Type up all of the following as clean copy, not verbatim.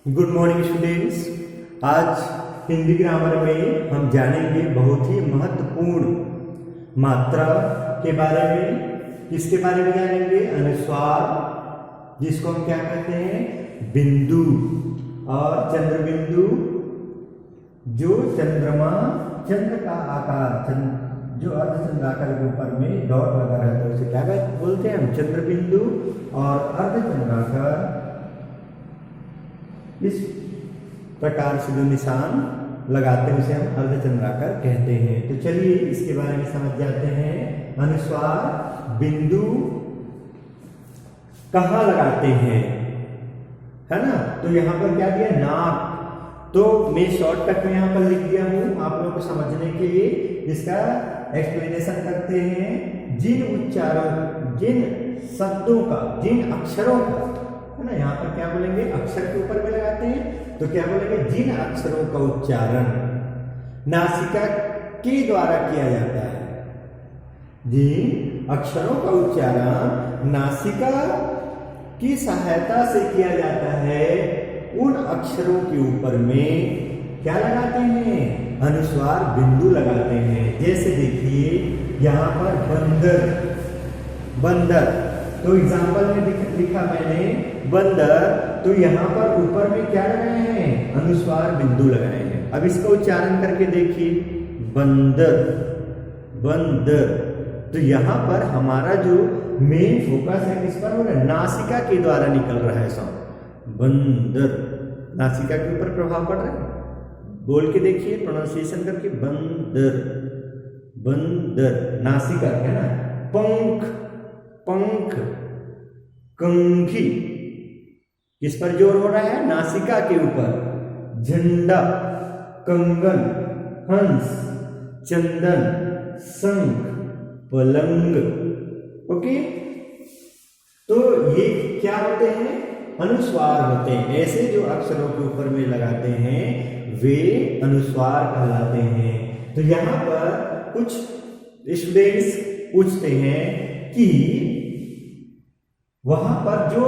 Good morning students. आज Hindi grammar में हम जानेंगे बहुत ही महत्वपूर्ण मात्रा के बारे में। किसके बारे में जानेंगे? अनुस्वार, जिसको हम क्या कहते हैं? बिंदु और चंद्र बिंदु, जो चंद्रमा चंद्र का आकार, जो अर्धचंद्राकार के ऊपर में डॉट लगा रहता है उसे क्या बोलते हैं हम? चंद्र बिंदु। और अर्धचंद्राकार इस प्रकार से जो निशान लगाते हैं उसे हम अर्धचंद्राकार कहते हैं। तो चलिए इसके बारे में समझ जाते हैं। अनुस्वार बिंदु कहाँ लगाते हैं, है ना? तो यहाँ पर क्या दिया? नाक। तो मैं शॉर्टकट में यहाँ पर लिख दिया हूँ आप लोगों को समझने के लिए। इसका एक्सप्लेनेशन करते हैं। जिन उच्चारण, जिन शब्दों का, जिन अक्षरों का, है ना, यहाँ पर क्या बोलेंगे? अक्षर के ऊपर में लगाते हैं तो क्या बोलेंगे? जिन अक्षरों का उच्चारण नासिका के द्वारा किया जाता है। जिन अक्षरों का उच्चारण नासिका की सहायता से किया जाता है, उन अक्षरों के ऊपर में क्या लगाते हैं? अनुस्वार बिंदु लगाते हैं। जैसे देखिए यहाँ पर बंदर, बंदर, तो एग्जाम्पल में लिखा मैंने बंदर, तो यहाँ पर ऊपर में क्या लगाए हैं? अनुस्वार बिंदु लगाए हैं। अब इसका उच्चारण करके देखिए, बंदर, बंदर। तो यहाँ पर हमारा जो मेन फोकस है किस पर हो रहा है? नासिका के द्वारा निकल रहा है साउंड। बंदर, नासिका के ऊपर प्रभाव पड़ रहा है। बोल के देखिए, प्रोनाउंसिएशन करके, बंदर, बंदर, नासिका, है ना? पंख, पंख, कंघी, किस पर जोर हो रहा है? नासिका के ऊपर। झंडा, कंगन, हंस, चंदन, शंख, पलंग। ओके, तो ये क्या होते हैं? अनुस्वार होते हैं। ऐसे जो अक्षरों के ऊपर में लगाते हैं वे अनुस्वार कहलाते हैं। तो यहाँ पर कुछ स्टूडेंट्स पूछते हैं कि वहां पर जो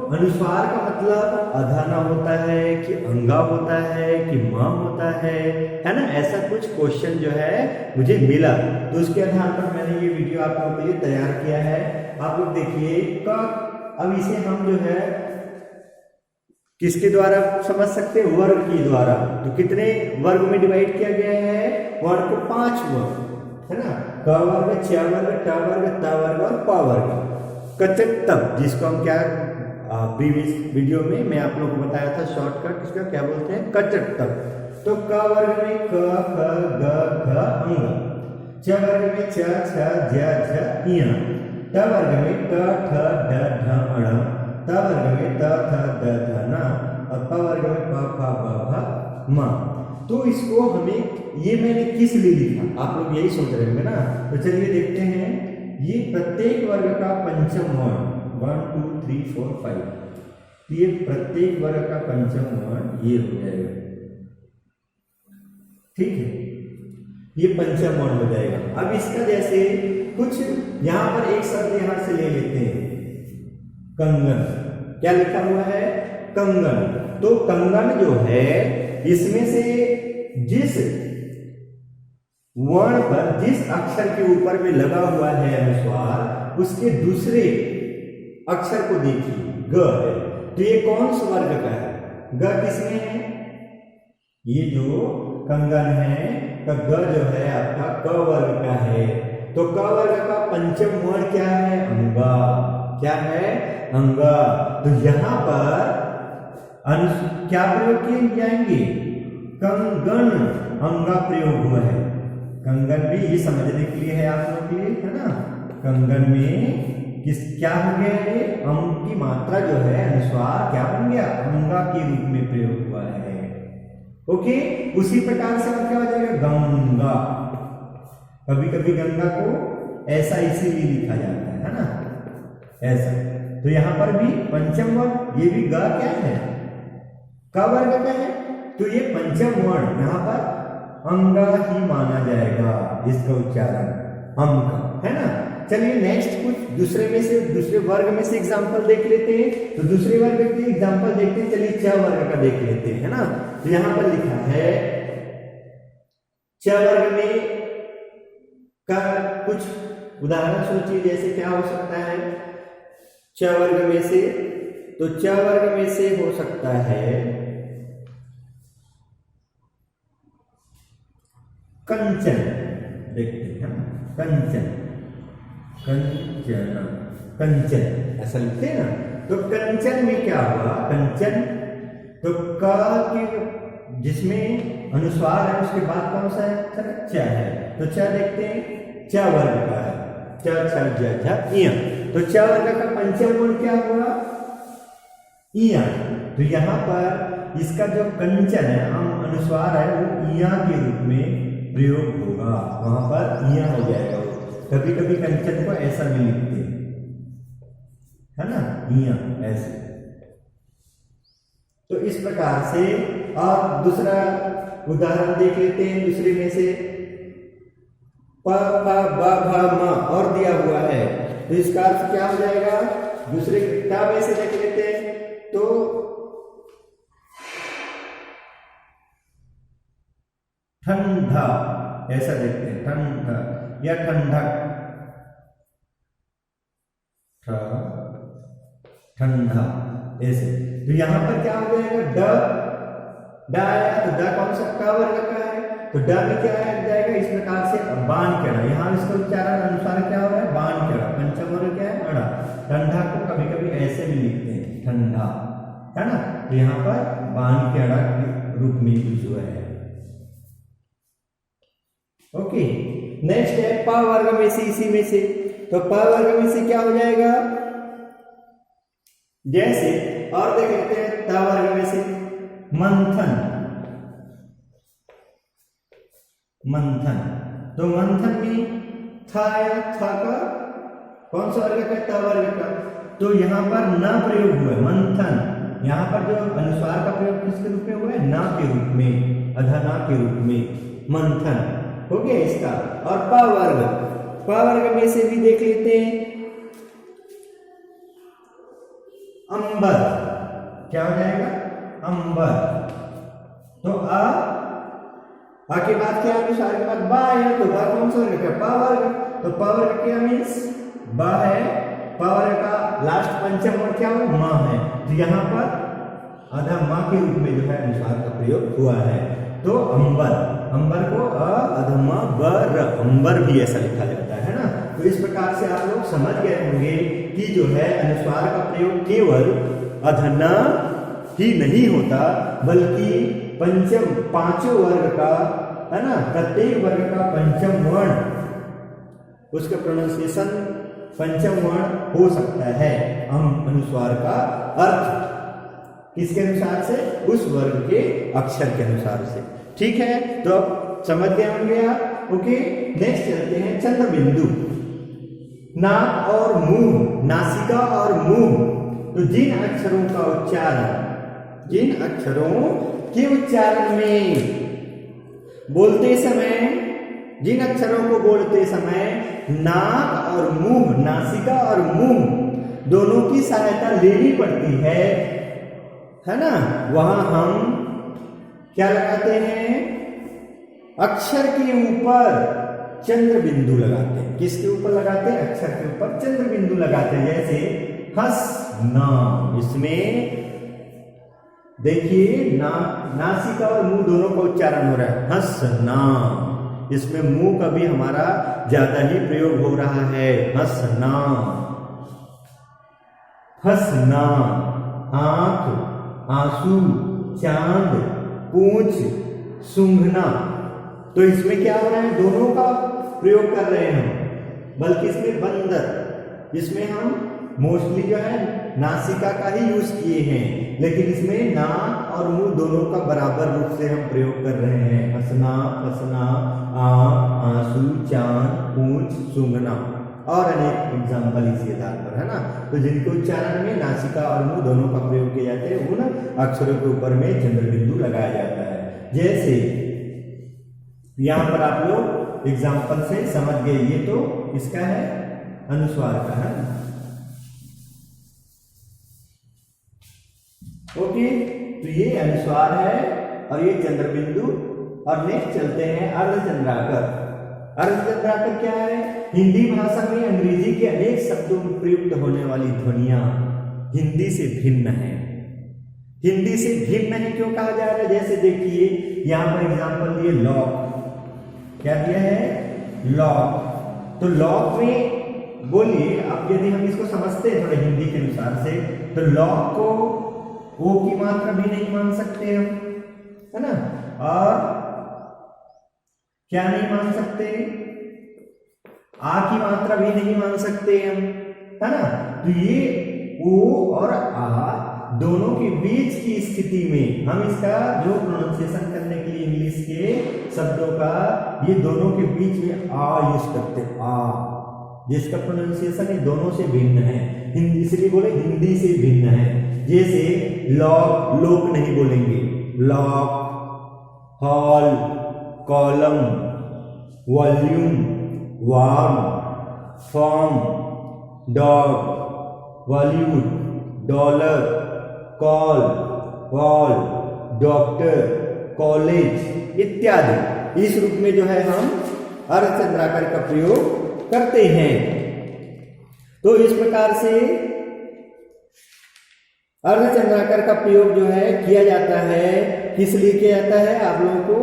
अनुस्वार का मतलब अधाना होता है कि अंगा होता है कि मां होता है ना? ऐसा कुछ क्वेश्चन जो है मुझे मिला, तो उसके आधार पर मैंने ये वीडियो आप लोगों के लिए तैयार किया है। आप लोग देखिए का, अब इसे हम जो है किसके द्वारा समझ सकते हैं? वर्ग के द्वारा। तो कितने वर्ग में डिवाइड किया गया है? वर्ग को 5 वर्ग, है ना? क वर्ग, छ वर्ग, ट वर्ग, त वर्ग और प वर्ग। कचक्तब, जिसको हम क्या प्रीवियस वीडियो में मैं आप लोगों को बताया था शॉर्टकट, इसका क्या बोलते हैं? कचक्तब। तो क वर्ग में क, ख, ग, घ, अंग। छ वर्ग में छ, छ, ज, झ, इय। ट वर्ग में ट, ठ, ड, ढ, अण। त वर्ग में त, थ, द, ध, न। और प वर्ग में प, फ, ब, भ, म। तो इसको हमें, ये मैंने किस लिए लिखा? आप लोग यही सोच रहे होंगे ना? तो चलिए देखते हैं। ये प्रत्येक वर्ग का पंचम वर्ण, 1 2 3 4 5, तो ये प्रत्येक वर्ग का पंचम वर्ण ये हो जाएगा। ठीक है, ये पंचम वर्ण हो जाएगा। अब इसका जैसे कुछ यहां पर एक शब्द यहां से ले लेते हैं, कंगन। क्या लिखा हुआ है? कंगन। तो कंगन जो है, इसमें से जिस वर्ण पर, जिस अक्षर के ऊपर में लगा हुआ है अनुस्वार, उसके दूसरे अक्षर को देखिए, ग है। तो ये कौन सा वर्ग का है? ग किसमें है? ये जो कंगन है, तो ग जो है आपका क वर्ग का है। तो क वर्ग का पंचम वर्ण क्या है? अंगा। क्या है? अंगा। तो यहां पर क्या प्रयोग किए जाएंगे? कंगन, अंगा प्रयोग हुआ है। कंगन में, ये समझने के लिए है आप लोगों के लिए, है ना? कंगन में किस क्या हो गया है? अंग की मात्रा जो है अनुस्वार क्या बन गया? अंगा के रूप में प्रयोग हुआ है। ओके, उसी प्रकार से क्या हो जाएगा? गंगा। कभी कभी गंगा को ऐसा इसीलिए लिखा जाता है ना? ऐसा। तो यहां पर भी पंचम वर्ग, ये भी ग क्या है? क वर्ग का है। तो ये पंचम वर्ण यहां पर अंगा ही माना जाएगा, इसका उच्चारण अंग, है ना? चलिए नेक्स्ट कुछ दूसरे वर्ग में से एग्जांपल देख लेते हैं। तो दूसरे वर्ग की एग्जांपल देखते हैं। चलिए च वर्ग का देख लेते हैं, है ना। तो यहां पर लिखा है च वर्ग में का कुछ उदाहरण सोचिए, जैसे क्या हो सकता है च वर्ग में से। तो च वर्ग में से हो सकता है कंचन, देखते हैं कंचन, कंचन, कंचन ऐसा लिखते हैं ना। तो कंचन में क्या हुआ, कंचन तो क के जिसमें अनुस्वार है उसके बाद कौन सा है, च है। तो च देखते हैं, च वर्ग का है, च छ ज झ इया। तो च वर्ग का पंचम गुण क्या हुआ, इया। तो यहाँ पर इसका जो कंचन है अनुस्वार है वो इया के रूप में प्रयोग होगा, वहां पर इया हो जाएगा। कभी कभी कंचन को ऐसा भी लिखते हैं, है ना, इया ऐसे। तो इस प्रकार से। और दूसरा उदाहरण देख लेते हैं दूसरे में से। प फ ब भ म और दिया हुआ है, तो इसका अर्थ क्या हो जाएगा, दूसरे किताब में से देख लेते हैं। तो ठंडा ऐसा देखते हैं, ठंडा या ठंडक, ठंडा ऐसे। तो यहां पर क्या हो जाएगा, ड आया। तो ड कौन सा क वर्ग का है, तो ड में क्या आ जाएगा इस प्रकार से बाण केड़ा। यहाँ इसका उच्चारण अनुसार क्या हो रहा है, बाण केड़ा। पंचम वर्ग क्या है, अड़ा। ठंडा को कभी कभी ऐसे भी लिखते हैं, ठंडा, है ना। तो यहाँ पर बाण केड़ा के रूप में यूज हुआ है। ओके, नेक्स्ट है प वर्ग में से, इसी में से। तो प वर्ग में से क्या हो जाएगा, जैसे और देख लेते हैं त वर्ग में से, मंथन, मंथन। तो मंथन में था या था का कौन सा वर्ग का, त वर्ग का। तो यहां पर न प्रयोग हुआ है, मंथन। यहां पर जो अनुस्वार का प्रयोग किसके रूप में हुआ है, न के रूप में, अधना के रूप में, मंथन हो गया इसका। और प वर्ग, प वर्ग में से भी देख लेते हैं, अंबर, क्या हो जाएगा, अंबर। तो आ के बाद क्या अनुसार के बाद बा है, तो बा कौन सा वर्ग है, प वर्ग। तो प वर्ग क्या मीन्स बा है, प वर्ग का लास्ट पंचम वर्ग क्या हो, मां है। तो यहाँ पर आधा मां के रूप में जो है अनुसार का प्रयोग हुआ है। तो अंबर, अंबर को अधमा बर, अंबर भी ऐसा लिखा जाता है ना। तो इस प्रकार से आप लोग समझ गए होंगे कि जो है अनुस्वार का प्रयोग केवल अधना ही नहीं होता, बल्कि पंचम पांचों वर्ग का, है ना, प्रत्येक वर्ग का पंचम वर्ण, उसका प्रोनाउंसिएशन पंचम वर्ण हो सकता है। अनुस्वार का अर्थ किसके अनुसार से, उस वर्ग के अक्षर के अनुसार से। ठीक है, तो अब समझ गए होंगे आप। ओके, नेक्स्ट चलते हैं चंद्र बिंदु। नाक और मुंह, नासिका और मुंह। तो जिन अक्षरों का उच्चारण, जिन अक्षरों के उच्चारण में बोलते समय, जिन अक्षरों को बोलते समय नाक और मुंह, नासिका और मुंह दोनों की सहायता लेनी पड़ती है ना, वहां हम क्या लगाते हैं, अक्षर के ऊपर चंद्र बिंदु लगाते हैं। किसके ऊपर लगाते हैं, अक्षर के ऊपर चंद्र बिंदु लगाते हैं। जैसे हंसना, इसमें देखिए नासिका और मुंह दोनों का उच्चारण हो रहा है, हंसना। इसमें मुंह का भी हमारा ज्यादा ही प्रयोग हो रहा है, हंसना, हंसना। आंख, आंसू, चांद, पूंछ, सूंघना। तो इसमें क्या हो रहा है, दोनों का प्रयोग कर रहे हैं हम, बल्कि इसमें बंदर, इसमें हम मोस्टली जो है नासिका का ही यूज किए हैं, लेकिन इसमें नाक और मुंह दोनों का बराबर रूप से हम प्रयोग कर रहे हैं। हंसना, फसना, आंख, आंसू, चांद, पूंछ, सूंघना और अनेक एग्जाम्पल इसी आधार पर, है ना। तो जिनके उच्चारण में नासिका और मुंह दोनों का प्रयोग किए जाते हैं, उन अक्षरों के ऊपर में चंद्र बिंदु लगाया जाता है। जैसे यहां पर आप लोग एग्जाम्पल से समझ गए, ये तो इसका है अनुस्वार का है। ओके, तो ये अनुस्वार है और ये चंद्र बिंदु। और नेक्स्ट चलते हैं अर्धचंद्राकर। अर्धचंद्राकर क्या है? हिंदी भाषा में अंग्रेजी के अनेक शब्दों में प्रयुक्त होने वाली ध्वनियां हिंदी से भिन्न है। हिंदी से भिन्न है क्यों कहा जा रहा है? जैसे देखिए यहां पर एग्जांपल दिए लॉक, क्या दिया है? लॉक। तो लॉक में बोलिए, अब यदि हम इसको समझते हैं थोड़ा हिंदी के अनुसार से, तो लॉक को ओ की मात्रा भी नहीं मान सकते हम, है ना, और क्या नहीं मान सकते? आ की मात्रा भी नहीं मान सकते हम, है ना। तो ये ओ और आ दोनों के बीच की स्थिति में हम इसका जो प्रोनाउंसिएशन करने के लिए इंग्लिश के शब्दों का, ये दोनों के बीच में आ यूज करते, आ, जिसका प्रोनाउंसिएशन ये दोनों से भिन्न है। हिंदी इसलिए बोले हिंदी से भिन्न है। जैसे लॉक, लोक नहीं बोलेंगे, lock, hall, column, volume, warm, form, dog, Bollywood, dollar, call, wall, doctor, college इत्यादि। इस रूप में जो है हम अर्धचंद्राकार का प्रयोग करते हैं। तो इस प्रकार से अर्धचंद्राकार का प्रयोग जो है किया जाता है। किस लिए किया जाता है आप लोगों को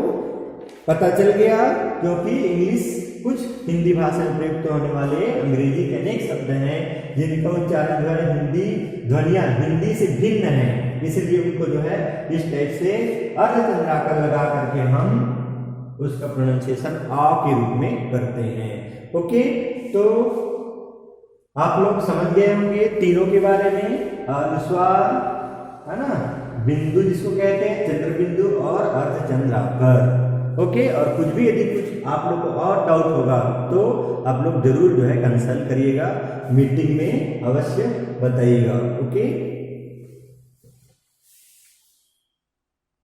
पता चल गया, क्योंकि इंग्लिश कुछ हिंदी भाषा में प्रयुक्त होने वाले अंग्रेजी के अनेक शब्द हैं जिनका उच्चारण जो है हिंदी ध्वनियां हिंदी से भिन्न है, इसलिए उनको जो है इस टाइप से अर्धचंद्राकार लगा करके हम उसका प्रोनाउंसिएशन आ के रूप में करते हैं। ओके, तो आप लोग समझ गए होंगे तीनों के बारे में, अनुस्वार, है ना, बिंदु जिसको कहते हैं चंद्र बिंदु, और अर्धचंद्राकार। ओके, और कुछ भी यदि कुछ आप लोग को और डाउट होगा तो आप लोग जरूर जो है कंसल्ट करिएगा, मीटिंग में अवश्य बताइएगा। ओके।